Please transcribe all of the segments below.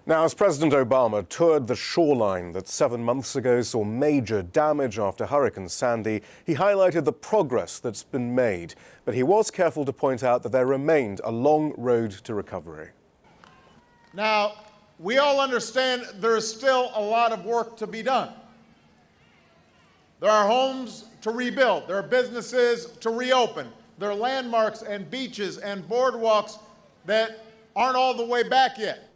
Now, as President Obama toured the shoreline that 7 months ago saw major damage after Hurricane Sandy, he highlighted the progress that's been made. But he was careful to point out that there remained a long road to recovery. Now, we all understand there's still a lot of work to be done. There are homes to rebuild. There are businesses to reopen. There are landmarks and beaches and boardwalks that aren't all the way back yet.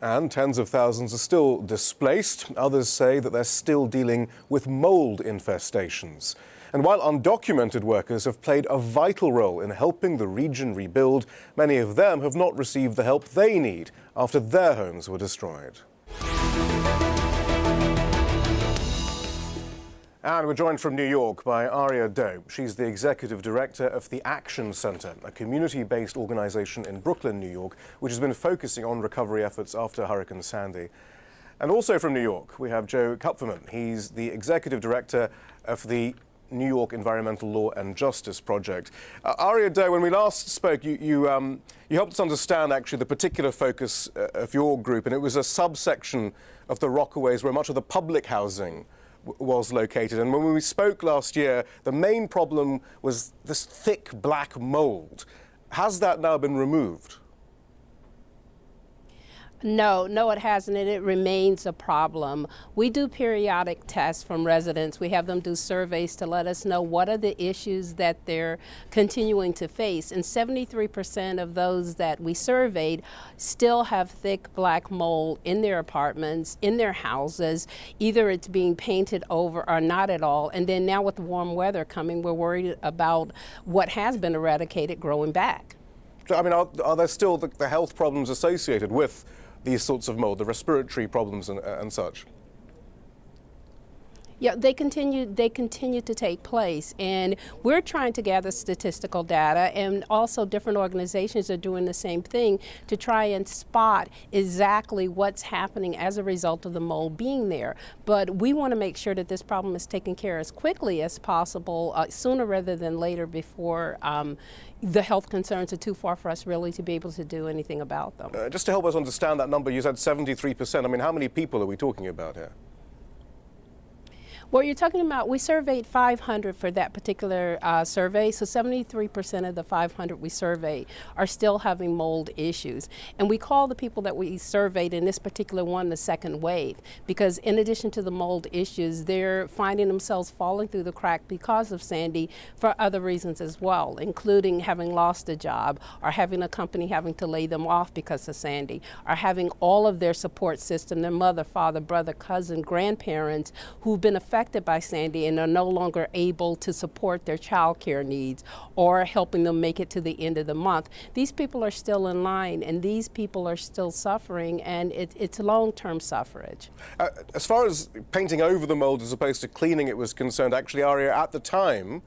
And tens of thousands are still displaced. Others say that they're still dealing with mold infestations. And while undocumented workers have played a vital role in helping the region rebuild, many of them have not received the help they need after their homes were destroyed. And we're joined from New York by Aria Doe. She's the executive director of the Action Center, a community-based organization in Brooklyn, New York, which has been focusing on recovery efforts after Hurricane Sandy. And also from New York, we have Joe Kupferman. He's the executive director of the New York Environmental Law and Justice Project. Aria Doe, when we last spoke, you helped us understand actually the particular focus of your group, and it was a subsection of the Rockaways where much of the public housing was located. And when we spoke last year, the main problem was this thick black mold. Has that now been removed? No, it hasn't, and it remains a problem. We do periodic tests from residents. We have them do surveys to let us know what are the issues that they're continuing to face. And 73% of those that we surveyed still have thick black mold in their apartments, in their houses. Either it's being painted over or not at all. And then now with the warm weather coming, we're worried about what has been eradicated growing back. So, I mean, are there still the health problems associated with these sorts of mold, the respiratory problems and such? Yeah, they continue to take place, and we're trying to gather statistical data, and also different organizations are doing the same thing to try and spot exactly what's happening as a result of the mold being there. But we want to make sure that this problem is taken care of as quickly as possible, sooner rather than later, before the health concerns are too far for us really to be able to do anything about them. Just to help us understand that number, you said 73%. I mean, how many people are we talking about here? Well, you're talking about, we surveyed 500 for that particular survey, so 73% of the 500 we surveyed are still having mold issues. And we call the people that we surveyed in this particular one the second wave, because in addition to the mold issues, they're finding themselves falling through the crack because of Sandy for other reasons as well, including having lost a job, or having a company having to lay them off because of Sandy, or having all of their support system, their mother, father, brother, cousin, grandparents who've been affected by Sandy and are no longer able to support their child care needs or helping them make it to the end of the month. These people are still in line, and these people are still suffering, and it's long-term suffrage. As far as painting over the mold as opposed to cleaning it was concerned, actually, Aria, at the time,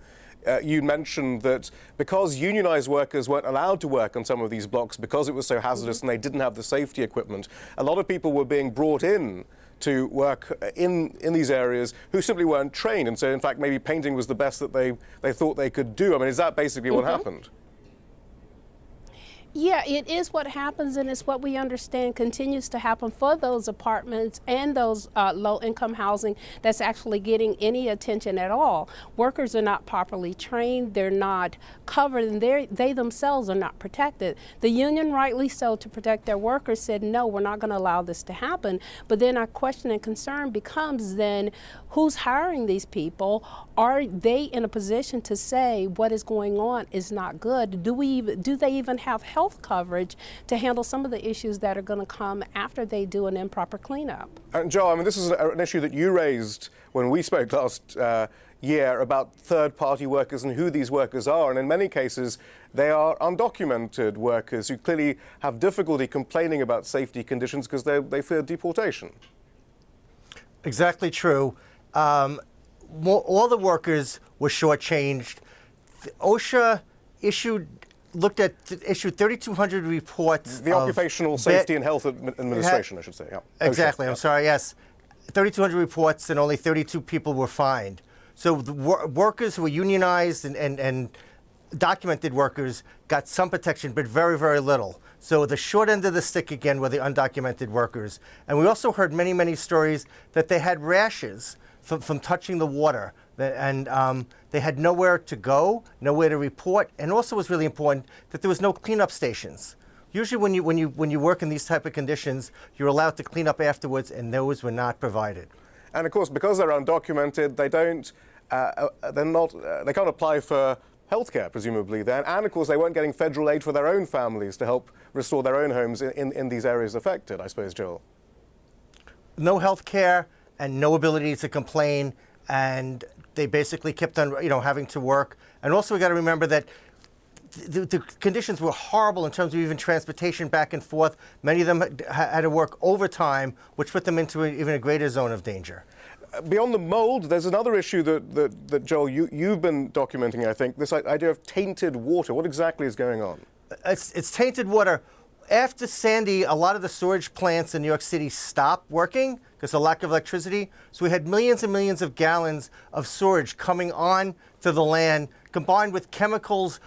you mentioned that because unionized workers weren't allowed to work on some of these blocks because it was so hazardous and they didn't have the safety equipment, a lot of people were being brought in to work in these areas who simply weren't trained, and so in fact maybe painting was the best that they thought they could do. I mean, is that basically what happened? Yeah, it is what happens, and it's what we understand continues to happen for those apartments and those low-income housing that's actually getting any attention at all. Workers are not properly trained, they're not covered, and they themselves are not protected. The union, rightly so, to protect their workers, said, no, we're not going to allow this to happen. But then our question and concern becomes then, who's hiring these people? Are they in a position to say what is going on is not good? Do they even have health coverage to handle some of the issues that are going to come after they do an improper cleanup? And Joe, I mean, this is an issue that you raised when we spoke last year about third-party workers and who these workers are, and in many cases they are undocumented workers who clearly have difficulty complaining about safety conditions because they fear deportation. Exactly true. All the workers were shortchanged. OSHA issued 3,200 reports. The Occupational Safety and Health Administration, I should say. Yeah. Exactly. OSHA, I'm sorry. Yes, 3,200 reports, and only 32 people were fined. So the workers who were unionized and documented workers got some protection, but very, very little. So the short end of the stick again were the undocumented workers. And we also heard many, many stories that they had rashes from touching the water. And they had nowhere to go, nowhere to report. And also was really important that there was no cleanup stations. Usually when you work in these type of conditions, you're allowed to clean up afterwards, and those were not provided. And of course, because they're undocumented, they can't apply for healthcare, presumably, then. And of course, they weren't getting federal aid for their own families to help restore their own homes in these areas affected, I suppose, Joel. No healthcare and no ability to complain, and they basically kept on, having to work. And also, we got to remember that the conditions were horrible in terms of even transportation back and forth. Many of them had to work overtime, which put them into even a greater zone of danger. Beyond the mold, there's another issue that Joel, you've been documenting, I think, this idea of tainted water. What exactly is going on? It's tainted water. After Sandy, a lot of the storage plants in New York City stopped working because of lack of electricity. So we had millions and millions of gallons of storage coming on to the land, combined with chemicals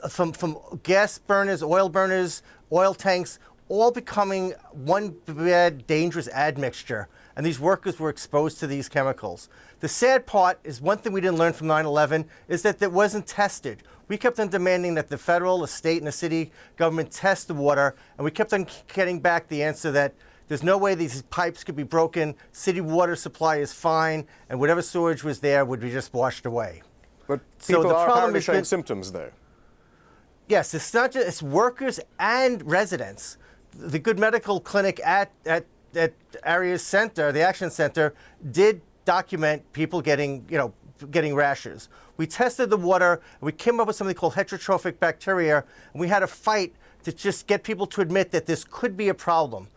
from gas burners, oil tanks, all becoming one bad, dangerous admixture. And these workers were exposed to these chemicals. The sad part is, one thing we didn't learn from 9/11 is that it wasn't tested. We kept on demanding that the federal, the state, and the city government test the water, and we kept on getting back the answer that there's no way these pipes could be broken, city water supply is fine, and whatever storage was there would be just washed away. But people So the are problem apparently has showing been- symptoms, though. Yes, it's not just, it's workers and residents. The Good Medical Clinic at Aria's center, the Action Center, did document people getting rashes. We tested the water, and we came up with something called heterotrophic bacteria, and we had a fight to just get people to admit that this could be a problem.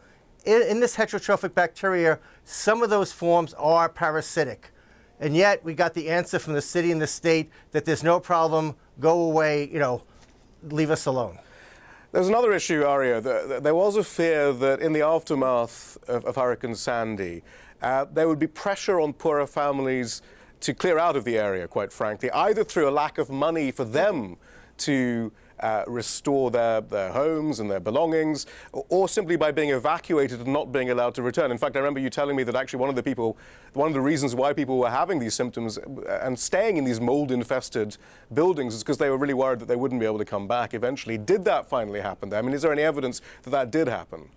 In this heterotrophic bacteria, some of those forms are parasitic. And yet, we got the answer from the city and the state that there's no problem, go away, leave us alone. There's another issue, Aria. There was a fear that in the aftermath of Hurricane Sandy, there would be pressure on poorer families to clear out of the area, quite frankly, either through a lack of money for them to restore their homes and their belongings, or simply by being evacuated and not being allowed to return. In fact, I remember you telling me that actually one of the reasons why people were having these symptoms and staying in these mold-infested buildings is because they were really worried that they wouldn't be able to come back eventually. Did that finally happen there? I mean, is there any evidence that that did happen?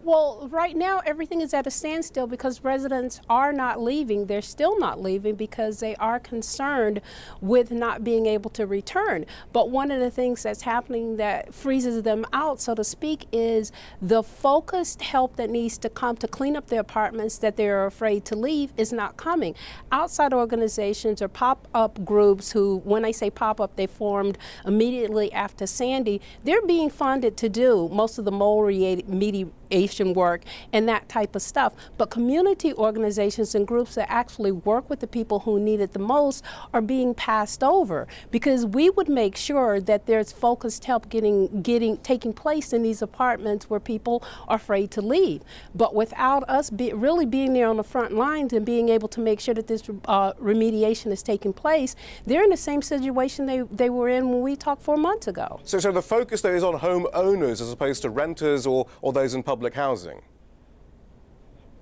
Well, right now, everything is at a standstill because residents are not leaving. They're still not leaving because they are concerned with not being able to return. But one of the things that's happening that freezes them out, so to speak, is the focused help that needs to come to clean up their apartments that they're afraid to leave is not coming. Outside organizations or pop-up groups who, when I say pop-up, they formed immediately after Sandy, they're being funded to do most of the mold remediation work and that type of stuff. But community organizations and groups that actually work with the people who need it the most are being passed over, because we would make sure that there's focused help taking place in these apartments where people are afraid to leave. But without us really being there on the front lines and being able to make sure that this remediation is taking place, they're in the same situation they were in when we talked 4 months ago. So the focus there is on homeowners as opposed to renters or those in public housing.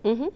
Mm-hmm.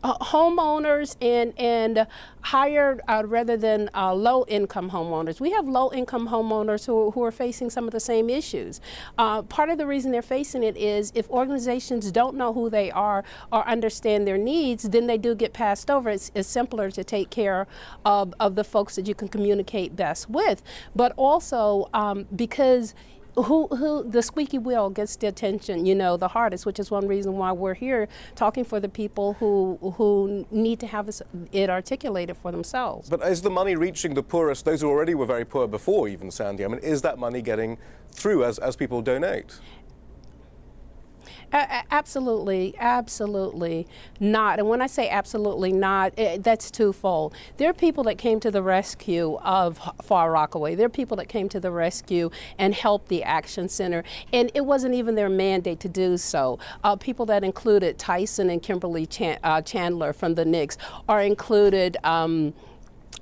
Homeowners and higher rather than low-income homeowners. We have low-income homeowners who are facing some of the same issues. Part of the reason they're facing it is if organizations don't know who they are or understand their needs, then they do get passed over. It's simpler to take care of the folks that you can communicate best with. But also because who the squeaky wheel gets the attention, the hardest, which is one reason why we're here talking for the people who need to have it articulated for themselves. But is the money reaching the poorest, those who already were very poor before even Sandy? I mean, is that money getting through as people donate? Absolutely not. And when I say absolutely not, that's twofold. There are people that came to the rescue of Far Rockaway. There are people that came to the rescue and helped the Action Center, and it wasn't even their mandate to do so. People that included Tyson and Kimberly Chandler from the Knicks, or included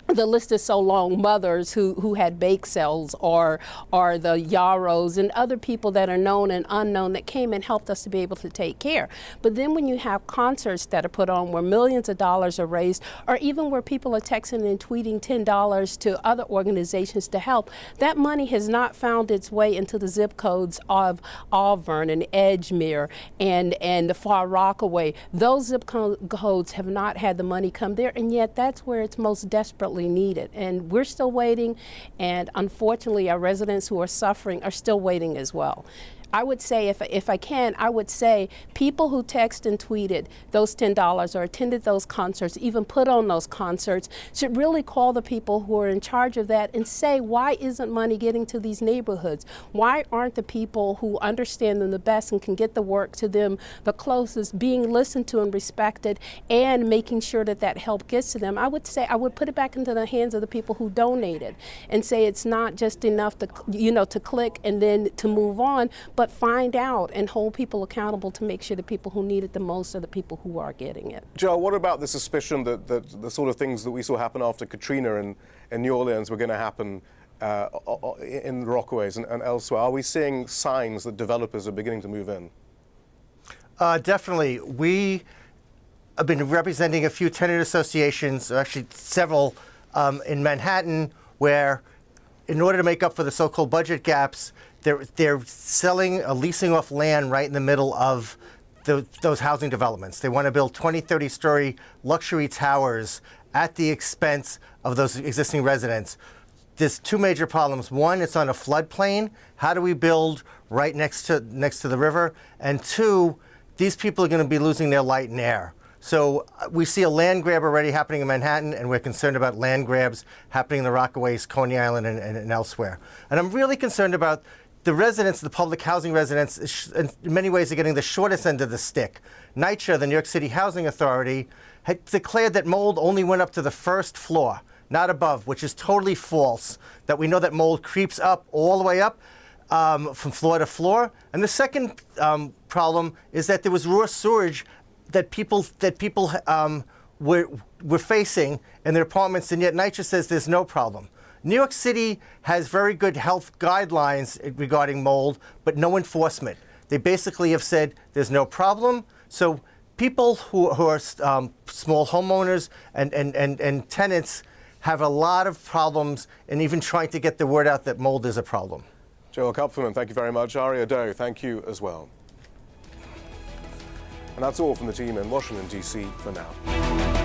the list is so long, mothers who had bake sales, or the Yarrows and other people that are known and unknown that came and helped us to be able to take care. But then when you have concerts that are put on where millions of dollars are raised, or even where people are texting and tweeting $10 to other organizations to help, that money has not found its way into the zip codes of Auburn and Edgemere and the Far Rockaway. Those zip codes have not had the money come there, and yet that's where it's most desperately needed. And we're still waiting, and unfortunately our residents who are suffering are still waiting as well. I would say, if I can, I would say people who text and tweeted those $10 or attended those concerts, even put on those concerts, should really call the people who are in charge of that and say, why isn't money getting to these neighborhoods? Why aren't the people who understand them the best and can get the work to them the closest being listened to and respected, and making sure that that help gets to them? I would say I would put it back into the hands of the people who donated and say it's not just enough to, to click and then to move on, but find out and hold people accountable to make sure the people who need it the most are the people who are getting it. Joe, what about the suspicion that the sort of things that we saw happen after Katrina in New Orleans were going to happen in the Rockaways and elsewhere? Are we seeing signs that developers are beginning to move in? Definitely. We have been representing a few tenant associations, actually several, in Manhattan, where in order to make up for the so-called budget gaps, they're selling, leasing off land right in the middle of those housing developments. They want to build 20, 30-story luxury towers at the expense of those existing residents. There's two major problems. One, it's on a floodplain. How do we build right next to the river? And two, these people are going to be losing their light and air. So we see a land grab already happening in Manhattan, and we're concerned about land grabs happening in the Rockaways, Coney Island, and elsewhere. And I'm really concerned about the residents, the public housing residents, in many ways are getting the shortest end of the stick. NYCHA, the New York City Housing Authority, had declared that mold only went up to the first floor, not above, which is totally false. That we know that mold creeps up all the way up from floor to floor. And the second problem is that there was raw sewage that people were facing in their apartments, and yet NYCHA says there's no problem. New York City has very good health guidelines regarding mold, but no enforcement. They basically have said there's no problem. So people who are small homeowners and tenants have a lot of problems in even trying to get the word out that mold is a problem. Joel Kupferman, thank you very much. Aria Doe, thank you as well. And that's all from the team in Washington, D.C. for now.